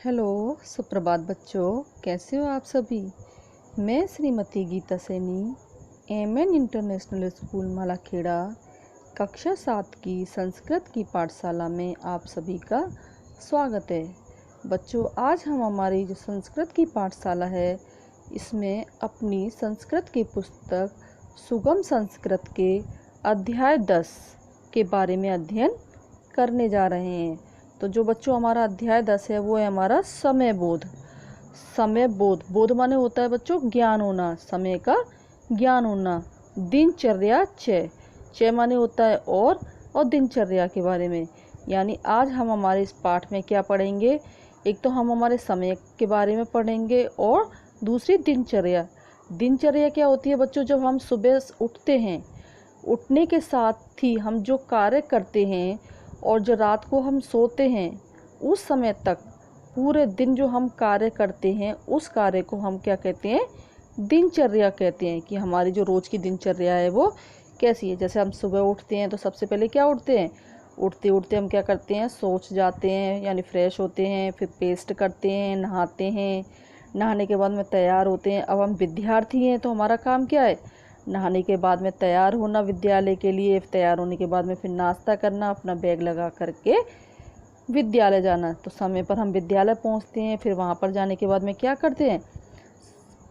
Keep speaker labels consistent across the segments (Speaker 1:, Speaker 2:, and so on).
Speaker 1: Hello, सुप्रभात बच्चों। कैसे हो आप सभी। मैं Shrimati Geeta Saini MN international school Malakheda कक्षा 7 की संस्कृत की पाठशाला में आप सभी का स्वागत है। बच्चों, आज हम हमारी जो संस्कृत की पाठशाला है इसमें अपनी संस्कृत की पुस्तक सुगम संस्कृत के अध्याय 10 के बारे में अध्ययन करने जा रहे हैं। तो जो बच्चों हमारा अध्याय 10 है वो है हमारा समय बोध। समय बोध, बोध माने होता है बच्चों ज्ञान होना, समय का ज्ञान होना। दिनचर्या च माने होता है और दिनचर्या के बारे में। यानी आज हम हमारे इस पाठ में क्या पढ़ेंगे, एक तो हम हमारे समय के बारे में पढ़ेंगे और दूसरी दिनचर्या। दिनचर्या क्या होती है बच्चों, जब हम सुबह उठते हैं, उठने के साथ ही हम जो कार्य करते हैं और जो रात को हम सोते हैं उस समय तक पूरे दिन जो हम कार्य करते हैं उस कार्य को हम क्या कहते हैं, दिनचर्या कहते हैं। कि हमारी जो रोज़ की दिनचर्या है वो कैसी है। जैसे हम सुबह उठते हैं तो सबसे पहले क्या उठते हैं, उठते उठते हम क्या करते हैं, सोच जाते हैं यानी फ्रेश होते हैं, फिर पेस्ट करते हैं, नहाते हैं। नहाने के बाद में तैयार होते हैं। अब हम विद्यार्थी हैं तो हमारा काम क्या है, नहाने के बाद में तैयार होना विद्यालय के लिए। तैयार होने के बाद में फिर नाश्ता करना, अपना बैग लगा करके विद्यालय जाना। तो समय पर हम विद्यालय पहुंचते हैं। फिर वहां पर जाने के बाद में क्या करते हैं,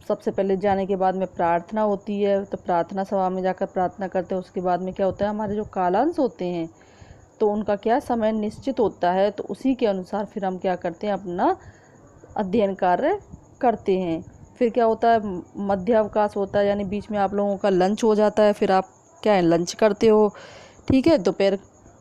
Speaker 1: सबसे पहले जाने के बाद में प्रार्थना होती है। तो प्रार्थना सभा में जाकर प्रार्थना करते हैं। उसके बाद में क्या होता है, हमारे जो कालांश होते हैं तो उनका क्या समय निश्चित होता है। तो उसी के अनुसार फिर हम क्या करते हैं, अपना अध्ययन कार्य करते हैं। फिर क्या होता है, मध्य अवकाश होता है, यानी बीच में आप लोगों का लंच हो जाता है। फिर आप क्या है, लंच करते हो, ठीक है, दोपहर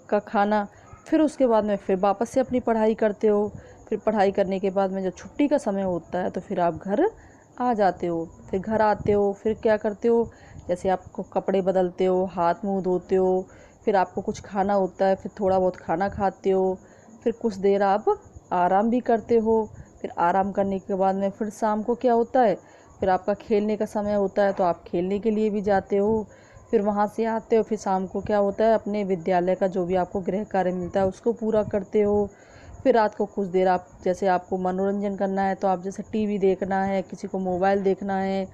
Speaker 1: का खाना। फिर उसके बाद में फिर वापस से अपनी पढ़ाई करते हो। फिर पढ़ाई करने के बाद में जब छुट्टी का समय होता है तो फिर आप घर आ जाते हो। फिर घर आते हो, फिर क्या करते हो, जैसे आपको कपड़े बदलते हो, हाथ मुंह धोते हो, फिर आपको कुछ खाना होता है, फिर थोड़ा बहुत खाना खाते हो। फिर कुछ देर आप आराम भी करते हो। फिर आराम करने के बाद में फिर शाम को क्या होता है, फिर आपका खेलने का समय होता है तो आप खेलने के लिए भी जाते हो। फिर वहाँ से आते हो, फिर शाम को क्या होता है, अपने विद्यालय का जो भी आपको गृह कार्य मिलता है उसको पूरा करते हो। फिर रात को कुछ देर आप, जैसे आपको मनोरंजन करना है तो आप जैसे टीवी देखना है, किसी को मोबाइल देखना है,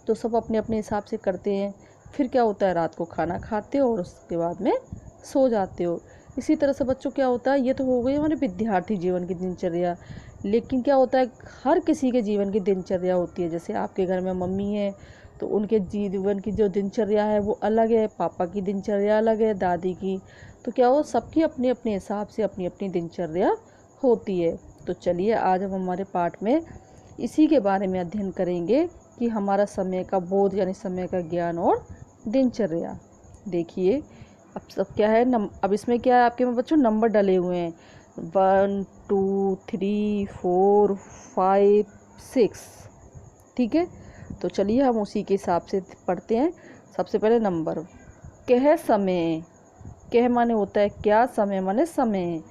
Speaker 1: तो सब अपने अपने हिसाब से करते हैं। फिर क्या होता है, रात को खाना खाते हो और उसके बाद में सो जाते हो। इसी तरह से बच्चों क्या होता है, ये तो हो गई हमारे विद्यार्थी जीवन की दिनचर्या। लेकिन क्या होता है, हर किसी के जीवन की दिनचर्या होती है। जैसे आपके घर में मम्मी है तो उनके जीवन की जो दिनचर्या है वो अलग है, पापा की दिनचर्या अलग है, दादी की। तो क्या हो, सबकी अपने अपने हिसाब से अपनी अपनी दिनचर्या होती है। तो चलिए आज हम हमारे पाठ में इसी के बारे में अध्ययन करेंगे कि हमारा समय का बोध यानी समय का ज्ञान और दिनचर्या। देखिए अब सब क्या है, अब इसमें क्या है, आपके में बच्चों नंबर डले हुए हैं 1 2 3 4 5 6, ठीक है। तो चलिए हम उसी के हिसाब से पढ़ते हैं। सबसे पहले नंबर, कह समय। कह माने होता है क्या, समय माने समय,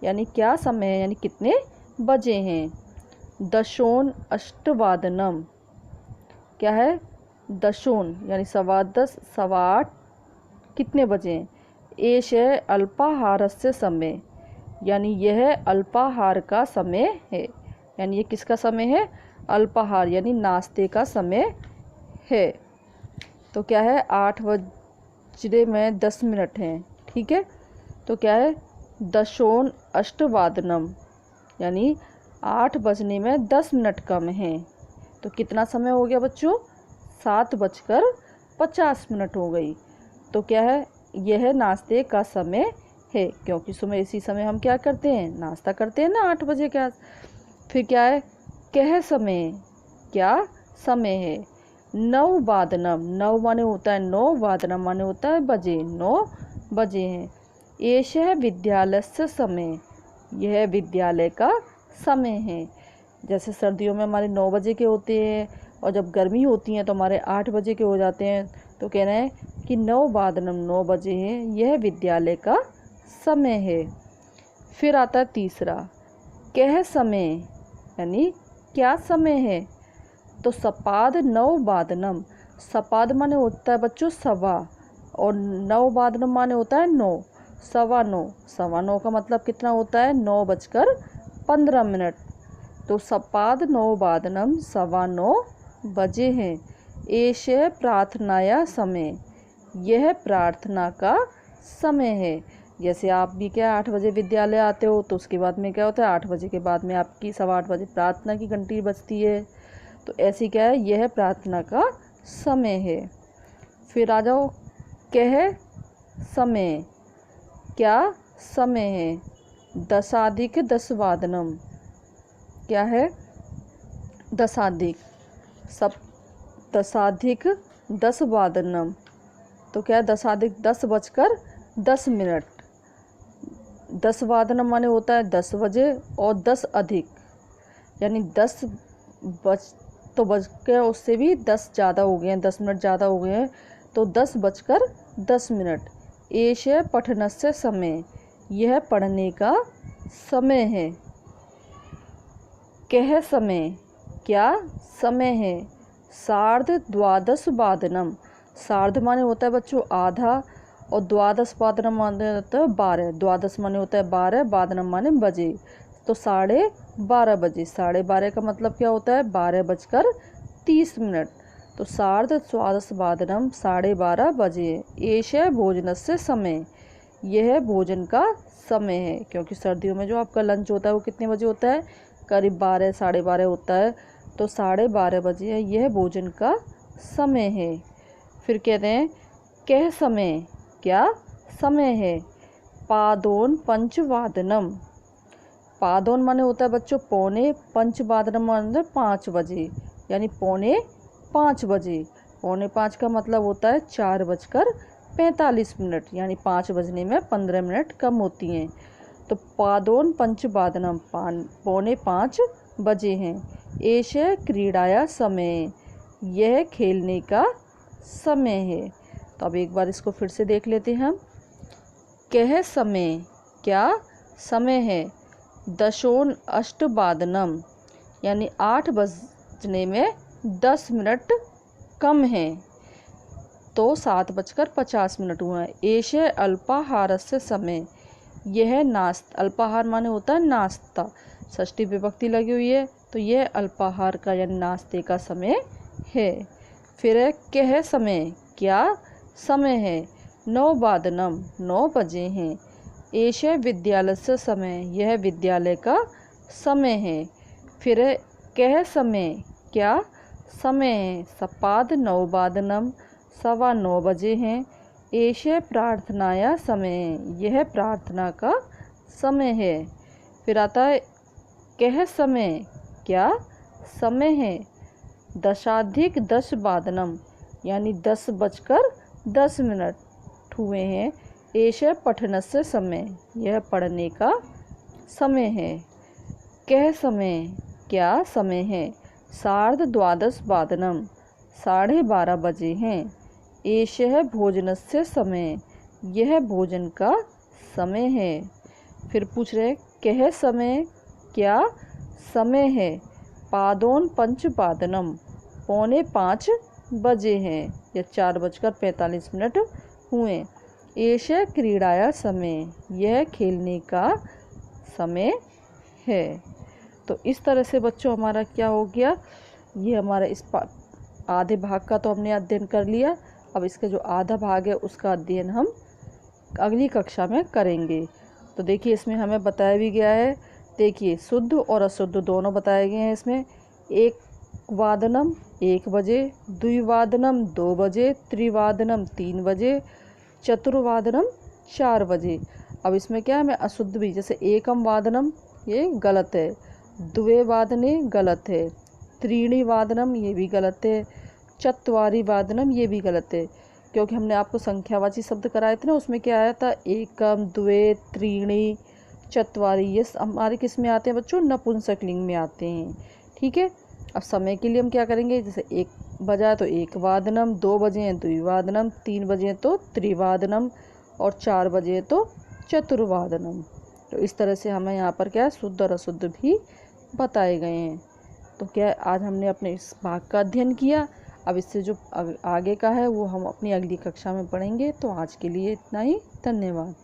Speaker 1: यानी क्या समय है, यानी कितने बजे हैं। दशोन अष्टवादनम, क्या है, दशोन यानी 10:15 8:15 कितने बजे हैं। एश है अल्पाहारस्य समय, यानी यह अल्पाहार का समय है। यानी ये किसका समय है, अल्पाहार यानी नाश्ते का समय है। तो क्या है, 8:10 हैं, ठीक है। तो क्या है, दशोन अष्टवादनम यानी 8:10 कम है। तो कितना समय हो गया बच्चों, 7:50 हो गई। तो क्या है, यह नाश्ते का समय है, क्योंकि सुबह इसी समय हम क्या करते हैं, नाश्ता करते हैं ना 8 बजे के आस। फिर क्या है, कह समय, क्या समय है। 9:00 9 माने होता है 9, वादनम माने होता है बजे, 9 बजे हैं। एष है विद्यालय से समय, यह विद्यालय का समय है। जैसे सर्दियों में हमारे 9 बजे के होते हैं और जब गर्मी होती है तो हमारे 8 बजे के हो जाते हैं। तो कह रहे हैं कि 9:00 9 बजे हैं, यह विद्यालय का समय है। फिर आता है तीसरा, कह समय यानी क्या समय है। तो सपाद 9:00, सपाद माने होता है बच्चों सवा, और 9:00 माने होता है 9, 9:15। 9:15 का मतलब कितना होता है, 9:15। तो सपाद 9 सवा 9 बजे हैं। एष प्रार्थनाया समय, यह प्रार्थना का समय है। जैसे आप भी क्या 8 बजे विद्यालय आते हो, तो उसके बाद में क्या होता है, 8 बजे के बाद में आपकी 8:15 बजे प्रार्थना की घंटी बजती है। तो ऐसी क्या है, यह प्रार्थना का समय है। फिर आ जाओ, कह समय, क्या समय है। 10:10 क्या है, 10 सब 10:10 तो क्या है, 10:10 बजकर 10 मिनट। 10 माने होता है 10 बजे, और 10 अधिक यानी 10 बज के उससे भी 10 ज़्यादा हो गए हैं, 10 मिनट ज़्यादा हो गए हैं, तो 10:10 एष पठनस्य समय, यह पढ़ने का समय है। कह समय, क्या समय है। 12:30 सार्ध माने होता है बच्चों आधा, और 12 माने होता है 12। 12 माने होता है 12, बादनम माने बजे, तो 12:30 बजे। 12:30 का मतलब क्या होता है, 12:30। तो 12:30 12:30 बजे। एष भोजनस्य समय, यह भोजन का समय है। क्योंकि सर्दियों में जो आपका लंच होता है वो कितने बजे होता है, करीब 12 12:30 होता है, तो 12:30 बजे है, यह भोजन का समय है। फिर कहते हैं कह समय, क्या समय है। पादोन पंचवादनम, पादोन माने होता है बच्चों पौने, पंचवादनम माने 5 बजे, यानी 4:45 बजे। 4:45 का मतलब होता है 4:45, यानी 5 बजने में 15 मिनट कम होती हैं। तो पादोन पंचवादनम 4:45 बजे हैं। एष क्रीड़ाया समय, यह खेलने का समय है। तो अब एक बार इसको फिर से देख लेते हैं हम। कह समय, क्या समय है। 10:08 यानी 8 बजने में 10 मिनट कम है, तो 7:50 हुआ है। एष अल्पाहारस्य समय, यह नाश्ता, अल्पाहार माने होता है नाश्ता, षष्ठी विभक्ति लगी हुई है, तो यह अल्पाहार का यानी नाश्ते का समय है। फिर है कह समय, क्या समय है। 9 बजे हैं। एष विद्यालय समय, यह विद्यालय का समय है। फिर है कह समय, क्या समय है। सपाद 9 सवा 9 बजे हैं। एष प्रार्थनाया समय, यह प्रार्थना का समय है। फिर आता है कह समय, क्या समय है। 10:10 यानी 10:10 हुए हैं। एष पठनस्य समय, यह पढ़ने का समय है। कह समय, क्या समय है। 12:30 12:30 बजे हैं। एष भोजनस्य समय, यह भोजन का समय है। फिर पूछ रहे कह समय, क्या समय है। पादोन पंचवादनम 4:45 बजे हैं, या 4:45 हुए। एष क्रीड़ाया समय, यह खेलने का समय है। तो इस तरह से बच्चों हमारा क्या हो गया, ये हमारा इस आधे भाग का तो हमने अध्ययन कर लिया। अब इसका जो आधा भाग है उसका अध्ययन हम अगली कक्षा में करेंगे। तो देखिए इसमें हमें बताया भी गया है, देखिए शुद्ध और अशुद्ध दोनों बताए गए हैं इसमें। एक वादनम 1 बजे, द्विवादनम 2 बजे, त्रिवादनम 3 बजे, चतुर्वादनम 4 बजे। अब इसमें क्या है, मैं अशुद्ध भी, जैसे एकम वादनम ये गलत है, द्वे वादने गलत है, त्रीणी वादनम ये भी गलत है, चत्वारी वादनम ये भी गलत है। क्योंकि हमने आपको संख्यावाची शब्द कराए थे ना, उसमें क्या आया था, एकम, द्वे, त्रीणी, चत्वारी, ये हमारे किस में आते हैं बच्चों, नपुंसकलिंग में आते हैं। ठीक है। अब समय के लिए हम क्या करेंगे, जैसे 1 बजा तो 1 वादनम, 2 बजे हैं द्विवादनम, 3 बजे हैं तो त्रिवादनम, और 4 बजे हैं तो चतुर्वादनम। तो इस तरह से हमें यहाँ पर क्या है, शुद्ध और अशुद्ध भी बताए गए हैं। तो क्या आज हमने अपने इस भाग का अध्ययन किया। अब इससे जो आगे का है वो हम अपनी अगली कक्षा में पढ़ेंगे। तो आज के लिए इतना ही, धन्यवाद।